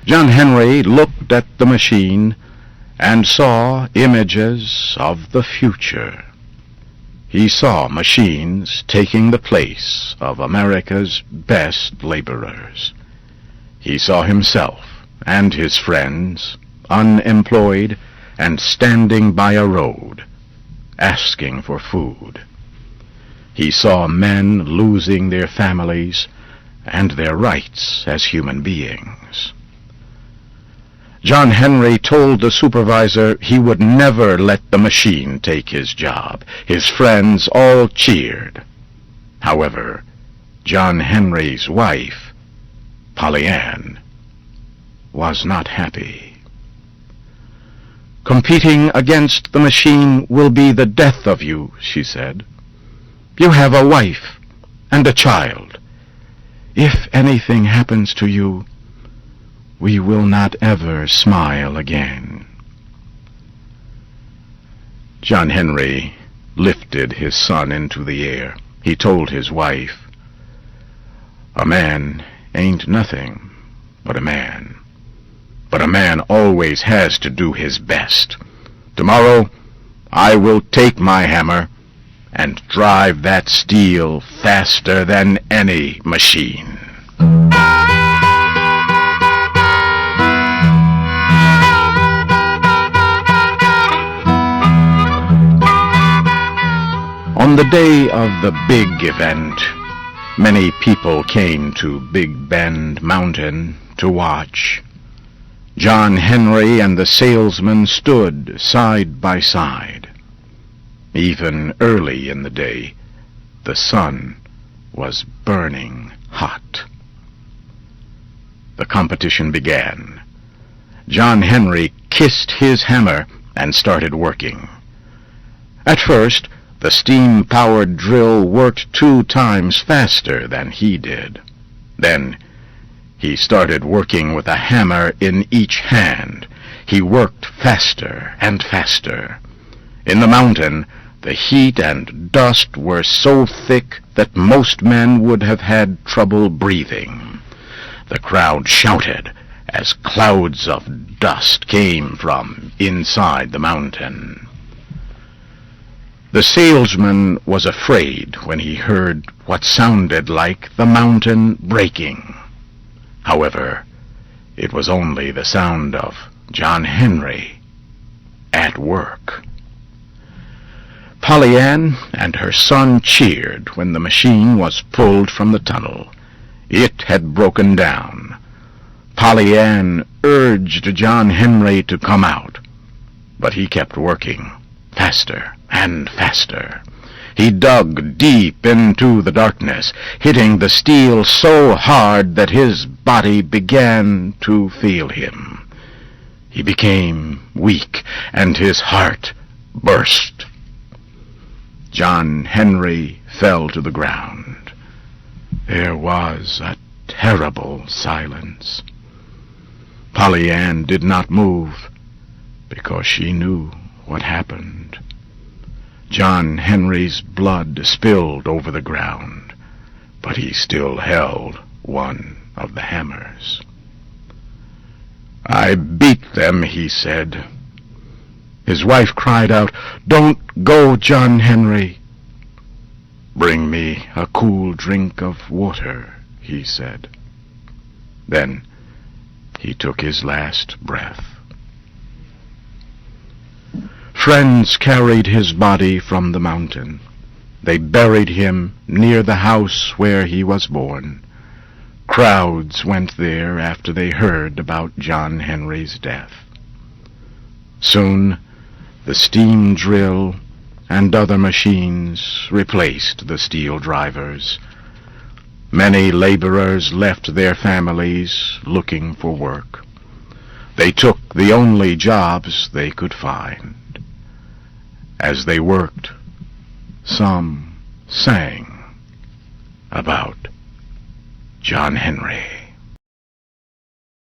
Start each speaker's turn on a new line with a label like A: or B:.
A: John Henry looked at the machine and saw images of the future. He saw machines taking the place of America's best laborers. He saw himself and his friends unemployed and standing by a road, asking for food. He saw men losing their families and their rights as human beings. John Henry told the supervisor he would never let the machine take his job. His friends all cheered. However, John Henry's wife, Polly Ann, was not happy. "Competing against the machine will be the death of you," she said. "You have a wife and a child. If anything happens to you, we will not ever smile again." John Henry lifted his son into the air. He told his wife, "A man ain't nothing but a man. But a man always has to do his best. Tomorrow I will take my hammer and drive that steel faster than any machine." On the day of the big event, many people came to Big Bend Mountain to watch. John Henry and the salesman stood side by side. Even early in the day, the sun was burning hot. The competition began. John Henry kissed his hammer and started working. At first, the steam-powered drill worked 2 times faster than he did. Then he started working with a hammer in each hand. He worked faster and faster. In the mountain, the heat and dust were so thick that most men would have had trouble breathing. The crowd shouted as clouds of dust came from inside the mountain. The salesman was afraid when he heard what sounded like the mountain breaking. However, it was only the sound of John Henry at work. Polly Ann and her son cheered when the machine was pulled from the tunnel. It had broken down. Polly Ann urged John Henry to come out, but he kept working faster and faster. He dug deep into the darkness, hitting the steel so hard that his body began to feel him. He became weak, and his heart burst. John Henry fell to the ground. There was a terrible silence. Polly Ann did not move because she knew what happened. John Henry's blood spilled over the ground, but he still held one of the hammers. "I beat them," he said. His wife cried out, "Don't go, John Henry." "Bring me a cool drink of water," he said. Then he took his last breath. Friends carried his body from the mountain. They buried him near the house where he was born. Crowds went there after they heard about John Henry's death. Soon, the steam drill and other machines replaced the steel drivers. Many laborers left their families looking for work. They took the only jobs they could find. As they worked, some sang about John Henry.